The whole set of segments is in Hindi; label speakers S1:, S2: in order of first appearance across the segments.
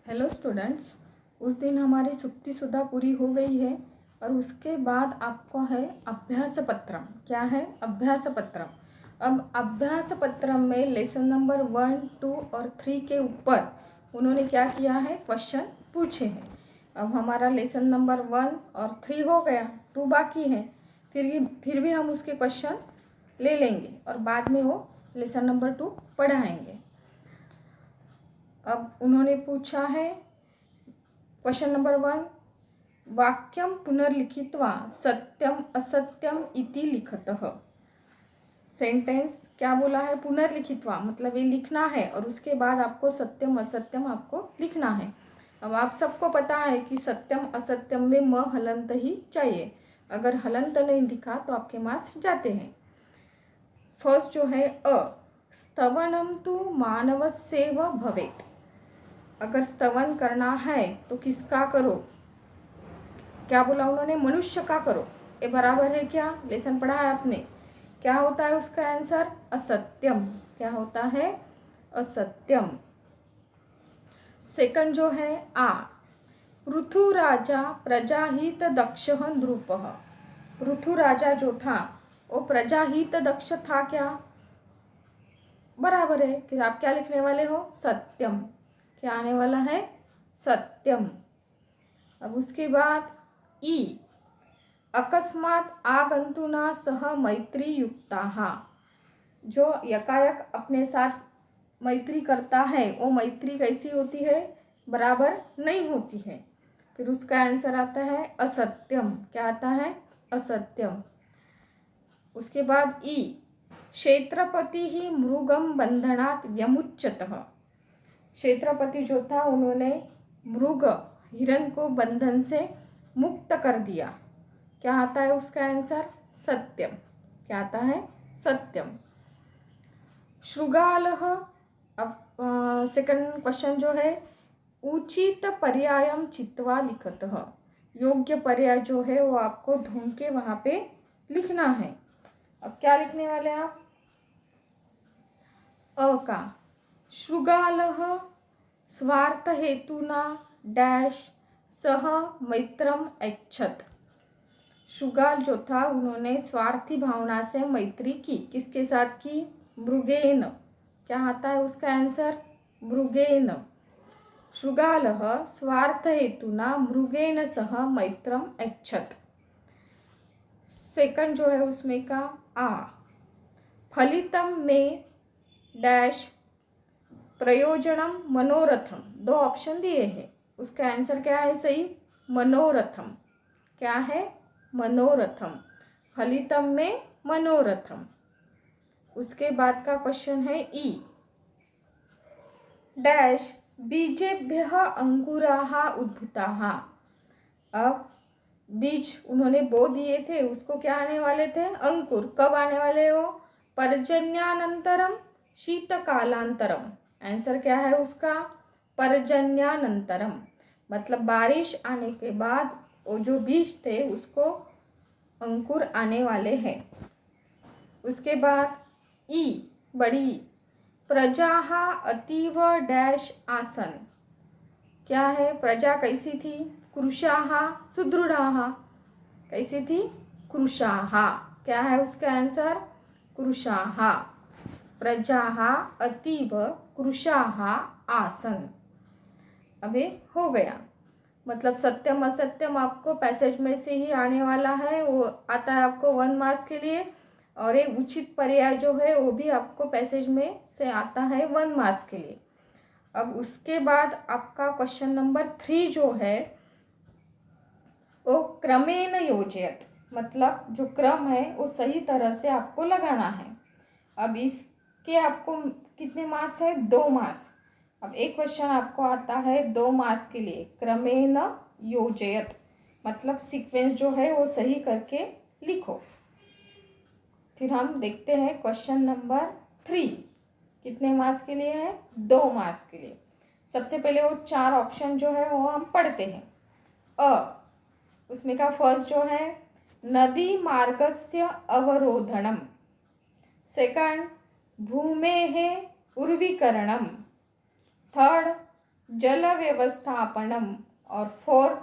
S1: हेलो स्टूडेंट्स, उस दिन हमारी सुक्ति सुधा पूरी हो गई है और उसके बाद आपको है अभ्यास पत्रम। क्या है? अभ्यास पत्रम। अब अभ्यास पत्रम में लेसन नंबर 1, 2 और 3 के ऊपर उन्होंने क्या किया है? क्वेश्चन पूछे हैं। अब हमारा लेसन नंबर 1 और 3 हो गया, 2 बाकी है। फिर भी हम उसके क्वेश्चन ले लेंगे और बाद में वो लेसन नंबर 2 पढ़ाएंगे। अब उन्होंने पूछा है क्वेश्चन नंबर 1, वाक्यम पुनर्लिखित्वा सत्यम असत्यम इति लिखतः। सेंटेंस क्या बोला है? पुनर्लिखित्वा, मतलब ये लिखना है और उसके बाद आपको सत्यम असत्यम आपको लिखना है। अब आप सबको पता है कि सत्यम असत्यम में म हलंत ही चाहिए। अगर हलंत नहीं लिखा तो आपके मार्क्स जाते हैं। फर्स्ट जो है स्तवनम तु मानवस्यैव भवेत्। अगर स्तवन करना है तो किसका करो? क्या बोला उन्होंने? मनुष्य का करो। ये बराबर है क्या? लेसन पढ़ा है आपने। क्या होता है उसका आंसर? असत्यम। क्या होता है? असत्यम। सेकंड जो है पृथु राजा प्रजाहित दक्ष नृपः। पृथु राजा जो था वो प्रजाहित दक्ष था क्या? बराबर है। फिर आप क्या लिखने वाले हो? सत्यम। क्या आने वाला है? सत्यम। अब उसके बाद अकस्मात आगंतुना सह मैत्री युक्ताः। जो यकायक अपने साथ मैत्री करता है वो मैत्री कैसी होती है? बराबर नहीं होती है। फिर उसका आंसर आता है असत्यम। क्या आता है? असत्यम। उसके बाद क्षेत्रपति ही मृगम बंधनात् व्यमुच्यतः। क्षेत्रपति जो था उन्होंने मृग हिरण को बंधन से मुक्त कर दिया। क्या आता है उसका आंसर? सत्यम। क्या आता है? सत्यम। शृगालः। अब सेकंड क्वेश्चन जो है उचित पर्यायम चित्वा लिखतः। योग्य पर्याय जो है वो आपको ढूंढ के वहाँ पे लिखना है। अब क्या लिखने वाले आप? का शृगालः स्वार्थ हेतुना डैश सह मैत्रम ऐच्छत्। शृगाल जो था उन्होंने स्वार्थी भावना से मैत्री की। किसके साथ की? मृगेन। क्या आता है उसका आंसर? मृगेन। शृगालः स्वार्थ हेतुना मृगेन सह मैत्रम ऐच्छत्। सेकंड जो है उसमें का फलितम में डैश प्रयोजनम मनोरथम। 2 ऑप्शन दिए हैं, उसका आंसर क्या है सही? मनोरथम। क्या है? मनोरथम। फलितम में मनोरथम। उसके बाद का क्वेश्चन है डैश बीजेभ्यः अंकुराः उद्भूताः। अब बीज उन्होंने बो दिए थे, उसको क्या आने वाले थे? अंकुर। कब आने वाले हो? पर्जन्यानंतरम शीतकालांतरम। आंसर क्या है उसका? पर्जन्यानंतरम। मतलब बारिश आने के बाद वो जो बीज थे उसको अंकुर आने वाले हैं। उसके बाद बड़ी प्रजाः अतीव डैश आसन। क्या है? प्रजा कैसी थी? कृशाः सुदृढ़ाः। कैसी थी? कृशाः। क्या है उसका आंसर? कृशाः। प्रजाः अतीव कृशाः आसन। अभी हो गया। मतलब सत्यम असत्यम आपको पैसेज में से ही आने वाला है, वो आता है आपको 1 मार्क्स के लिए। और एक उचित पर्याय जो है वो भी आपको पैसेज में से आता है 1 मार्क्स के लिए। अब उसके बाद आपका क्वेश्चन नंबर 3 जो है वो क्रमेण योजयत। मतलब जो क्रम है वो सही तरह से आपको लगाना है। अब इसके आपको कितने मार्क्स है? 2 मार्क्स। अब एक क्वेश्चन आपको आता है 2 मार्क्स के लिए, क्रमेण योजयत, मतलब सीक्वेंस जो है वो सही करके लिखो। फिर हम देखते हैं क्वेश्चन नंबर 3 कितने मार्क्स के लिए है? 2 मार्क्स के लिए। सबसे पहले वो 4 ऑप्शन जो है वो हम पढ़ते हैं। उसमें का फर्स्ट जो है नदी मार्गस्य अवरोधनम। सेकंड भूमेः उर्वीकरणम। थर्ड जल व्यवस्थापनम, और फोर्थ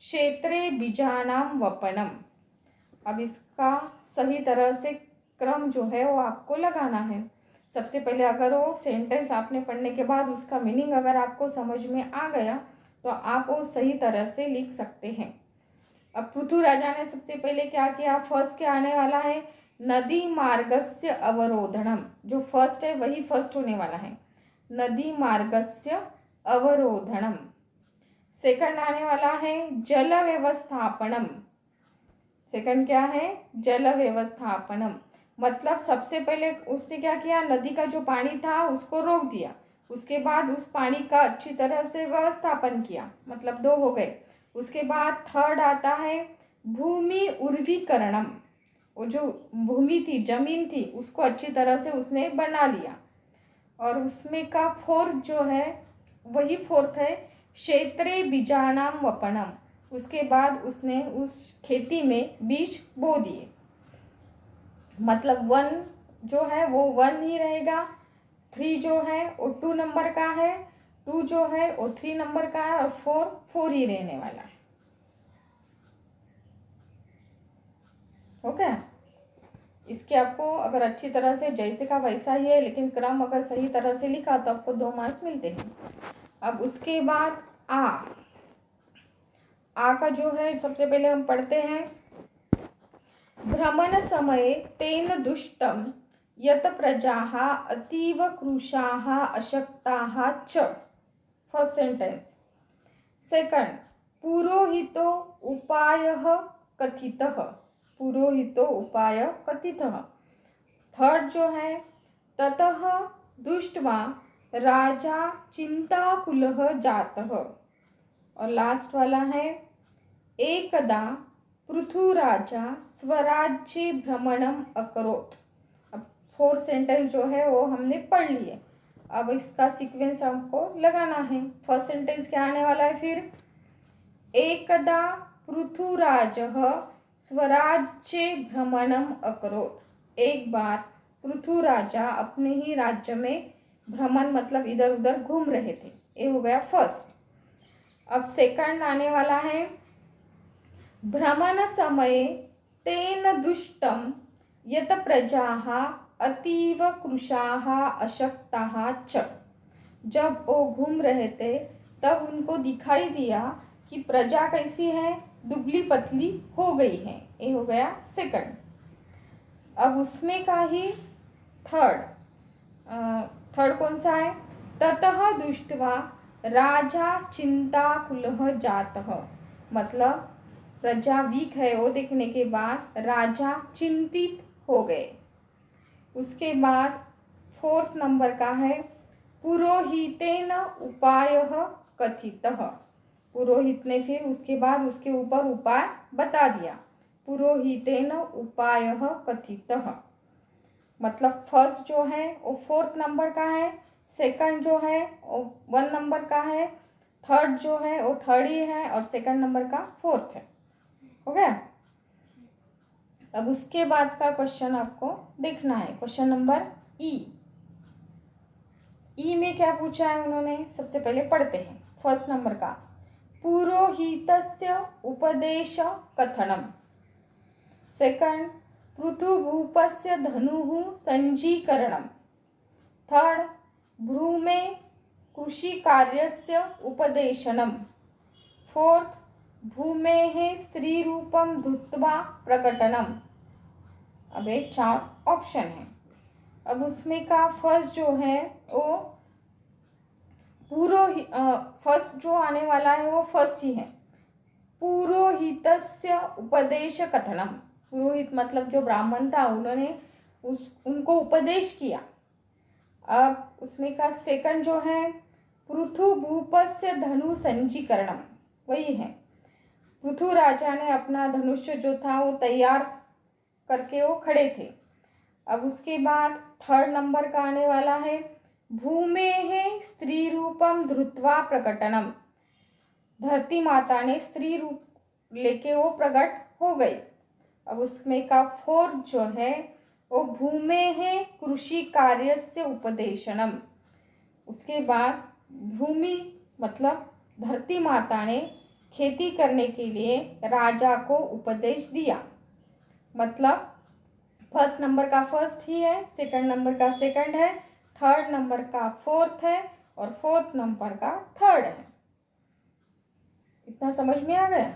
S1: क्षेत्रे बीजानाम वपनम। अब इसका सही तरह से क्रम जो है वो आपको लगाना है। सबसे पहले अगर वो सेंटेंस आपने पढ़ने के बाद उसका मीनिंग अगर आपको समझ में आ गया तो आप वो सही तरह से लिख सकते हैं। अब पृथु राजा ने सबसे पहले क्या किया, फर्स्ट क्या आने वाला है, नदी मार्गस्य अवरोधनम। जो फर्स्ट है वही फर्स्ट होने वाला है, नदी मार्गस्य अवरोधनम। सेकंड आने वाला है जल व्यवस्थापनम। सेकंड क्या है, जल व्यवस्थापनम। मतलब सबसे पहले उसने क्या किया, नदी का जो पानी था उसको रोक दिया, उसके बाद उस पानी का अच्छी तरह से व्यवस्थापन किया, मतलब दो हो गए। उसके बाद थर्ड आता है भूमि उर्वीकरणम। वो जो भूमि थी, जमीन थी, उसको अच्छी तरह से उसने बना लिया। और उसमें का फोर्थ जो है वही फोर्थ है क्षेत्रे बीजानाम वपनम। उसके बाद उसने उस खेती में बीज बो दिए। मतलब 1 जो है वो 1 ही रहेगा, 3 जो है वो 2 नंबर का है, 2 जो है वो 3 नंबर का है, और 4 ही रहने वाला है। ओके, इसके आपको अगर अच्छी तरह से जैसे का वैसा ही है, लेकिन क्रम अगर सही तरह से लिखा तो आपको 2 मार्क्स मिलते हैं। अब उसके बाद आ का जो है सबसे पहले हम पढ़ते हैं, भ्रमण समये तेन दुष्टम यत प्रजाः अतीव कृशाः अशक्ताः च। First sentence. सेकंड, पुरोहितो उपायः कथितः, पुरोहितो उपाय कथितः। थर्ड जो है ततः दुष्ट्वा राजा चिंताकुलः जातः। और लास्ट वाला है एकदा पृथुराजा स्वराज्ये भ्रमणम अकरोत्। अब 4 सेंटेंस जो है वो हमने पढ़ लिए। अब इसका सीक्वेंस हमको लगाना है। फर्स्ट सेंटेंस क्या आने वाला है, फिर एकदा पृथुराजः स्वराज्ये भ्रमणम अकरोत्। एक बार पृथु राजा अपने ही राज्य में भ्रमण मतलब इधर उधर घूम रहे थे। ये हो गया फर्स्ट। अब सेकंड आने वाला है भ्रमण समये तेन दुष्टम यत प्रजाः अतीव कृशाः अशक्ताः च। जब वो घूम रहे थे तब उनको दिखाई दिया कि प्रजा कैसी है, दुबली पतली हो गई है। ये हो गया सेकंड। अब उसमें का ही थर्ड कौन सा है, ततः दुष्ट्वा राजा चिंताकुलः जातः। मतलब प्रजा वीक है वो देखने के बाद राजा चिंतित हो गए। उसके बाद फोर्थ नंबर का है पुरोहितेन उपायः कथितः। पुरोहित ने फिर उसके बाद उसके ऊपर उपाय बता दिया, पुरोहितेन उपायः कथितः। मतलब फर्स्ट जो है वो 4th नंबर का है, सेकंड जो है वो 1 नंबर का है, थर्ड जो है वो 3rd ही है, और सेकंड नंबर का 4th है। हो गया। अब उसके बाद का क्वेश्चन आपको देखना है, क्वेश्चन नंबर ई में क्या पूछा है उन्होंने, सबसे पहले पढ़ते हैं फर्स्ट नंबर का, पुरोहितस्य उपदेश कथनम। सेकंड, पृथुभूपस्य धनुः सज्जीकरणम। थर्ड, भ्रूमे कृषिकार्यस्य उपदेशनम। फोर्थ, भूमेः स्त्रीरूपं धृत्वा प्रकटनम। अब एक 4 ऑप्शन है। अब उसमें का फर्स्ट जो है वो फर्स्ट जो आने वाला है वो फर्स्ट ही है, पुरोहितस्य उपदेश कथनम। पुरोहित मतलब जो ब्राह्मण था, उन्होंने उनको उपदेश किया। अब उसमें का सेकंड जो है पृथुभूपस्य धनु सज्जीकरणम, वही है, पृथु राजा ने अपना धनुष्य जो था वो तैयार करके वो खड़े थे। अब उसके बाद थर्ड नंबर का आने वाला है भूमेः स्त्री रूपम धृत्वा प्रकटनम। धरती माता ने स्त्री रूप लेके वो प्रकट हो गई। अब उसमें का फोर्थ जो है वो भूमेः कृषि कार्यस्य उपदेशनम। उसके बाद भूमि मतलब धरती माता ने खेती करने के लिए राजा को उपदेश दिया। मतलब फर्स्ट नंबर का फर्स्ट ही है, सेकंड नंबर का सेकंड है, थर्ड नंबर का फोर्थ है और फोर्थ नंबर का थर्ड है। इतना समझ में आ गया।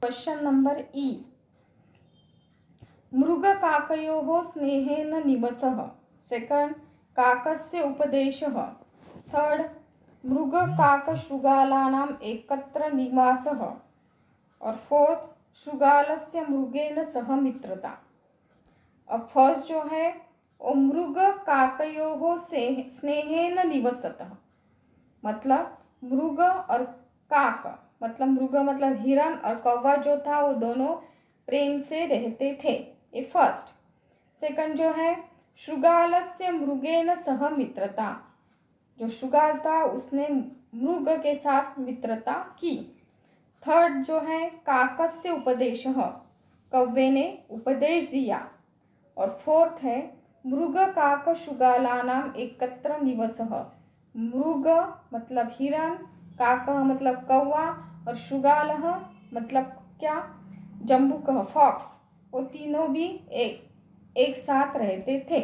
S1: क्वेश्चन नंबर ई, मृग काकयोः स्नेहेन निवसः। सेकंड, काकस्य उपदेशः। थर्ड, मृग काक शृगालानाम एकत्र निवासः। और फोर्थ, शृगालस्य मृगेन सह मित्रता। अब फर्स्ट जो है वो मृग काकयोः से स्नेहेन निवसतः, मतलब मृग और काक, मतलब मृग मतलब हिरण और कौवा जो था वो दोनों प्रेम से रहते थे, ये फर्स्ट। सेकंड जो है शृगालस्य मृगेन सह मित्रता, जो शृगाल था उसने मृग के साथ मित्रता की। थर्ड जो है काकस्य उपदेशः, कौवे ने उपदेश दिया। और फोर्थ है मृग काक शृगालानाम एकत्र निवसः, मृग मतलब हिरण, काक मतलब कौवा और शृगालः मतलब क्या, जम्बूकः फॉक्स, वो तीनों भी एक साथ रहते थे।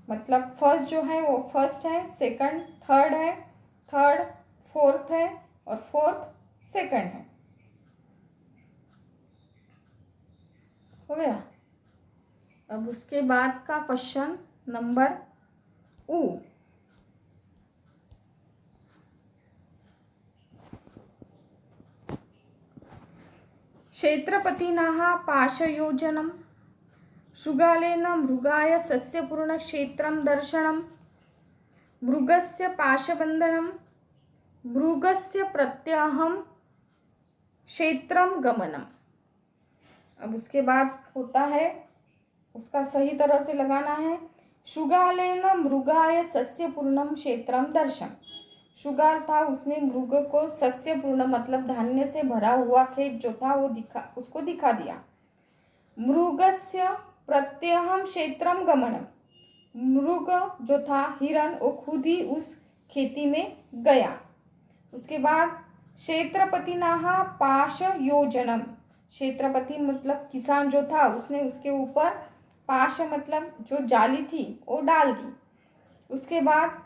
S1: मतलब फर्स्ट जो है वो फर्स्ट है, सेकंड थर्ड है, थर्ड फोर्थ है और फोर्थ सेकंड है। हो गया। अब उसके बाद का क्वेश्चन नंबर ऊ, क्षेत्रपतिना पाशयोजनम, शृगालेन मृगाय सस्यपूर्ण क्षेत्रं दर्शनम, मृगस्य पाशबंधनम, मृगस्य प्रत्याहम क्षेत्रम गमनम। अब उसके बाद होता है, उसका सही तरह से लगाना है। शृगालेन मृगाय सस्यपूर्णम क्षेत्रम दर्शन, शृगाल था उसने मृग को सस्यपूर्ण मतलब धान्य से भरा हुआ खेत जो था वो उसको दिखा दिया। मृगस्य प्रत्यहम क्षेत्रम गमनम, मृग जो था हिरण वो खुद ही उस खेती में गया। उसके बाद क्षेत्रपतिना पाश योजनम, क्षेत्रपति मतलब किसान जो था उसने उसके ऊपर पाश मतलब जो जाली थी वो डाल दी। उसके बाद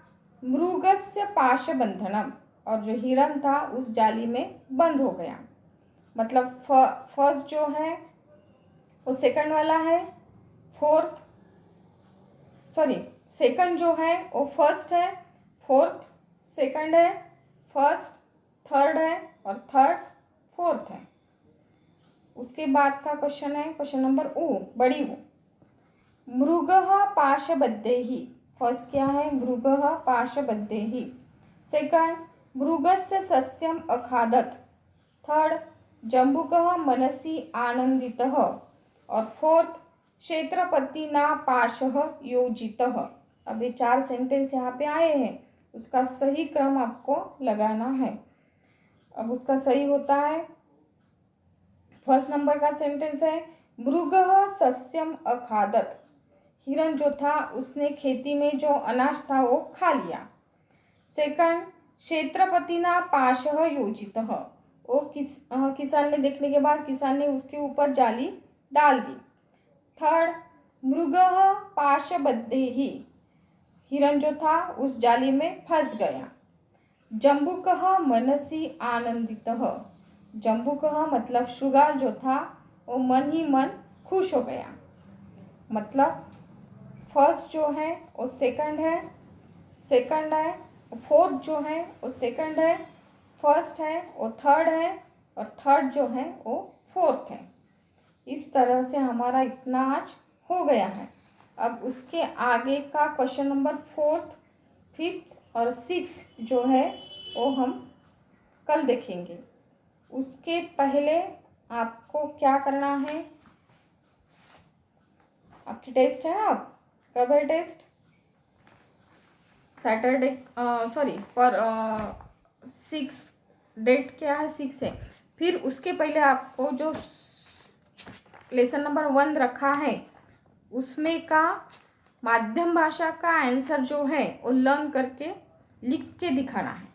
S1: मृगस्य पाश बंधनम, और जो हिरण था उस जाली में बंद हो गया। मतलब फर्स्ट जो है वो सेकंड वाला है, फोर्थ सॉरी सेकंड जो है वो फर्स्ट है, फोर्थ सेकंड है, फर्स्ट थर्ड है और थर्ड फोर्थ है। उसके बाद का क्वेश्चन है क्वेश्चन नंबर ऊ, बड़ी ऊ, मृगः पाशबद्धैः। फर्स्ट क्या है, मृगः पाशबद्धैः। सेकंड, मृगस्य सस्यम अखादत। थर्ड, जम्बुकः मनसि आनंदितः। और फोर्थ, क्षेत्रपतिना पाशः योजितः। अब ये 4 सेंटेंस यहाँ पे आए हैं, उसका सही क्रम आपको लगाना है। अब उसका सही होता है, फर्स्ट नंबर का सेंटेंस है मृगः सस्यम अखादत, हिरण जो था उसने खेती में जो अनाज था वो खा लिया। सेकंड, क्षेत्रपतिना पाशः योजितः, वो किसान ने देखने के बाद किसान ने उसके ऊपर जाली डाल दी। थर्ड, मृगः पाशबद्धैः, हिरण जो था उस जाली में फंस गया। जम्बुकः मनसि आनंदितः, जम्बुकः मतलब शृगाल जो था वो मन ही मन खुश हो गया। मतलब फर्स्ट जो है वो सेकंड है, सेकंड है, फोर्थ जो है वो सेकंड है, फर्स्ट है वो थर्ड है और थर्ड जो है वो फोर्थ है। इस तरह से हमारा इतना आज हो गया है। अब उसके आगे का क्वेश्चन नंबर फोर्थ, फिफ्थ और सिक्स जो है वो हम कल देखेंगे। उसके पहले आपको क्या करना है, आपकी टेस्ट है ना, आप कब है टेस्ट, सैटरडे सॉरी पर 6 डेट क्या है, 6 है। फिर उसके पहले आपको जो लेसन नंबर 1 रखा है उसमें का माध्यम भाषा का आंसर जो है वो लर्न करके लिख के दिखाना है।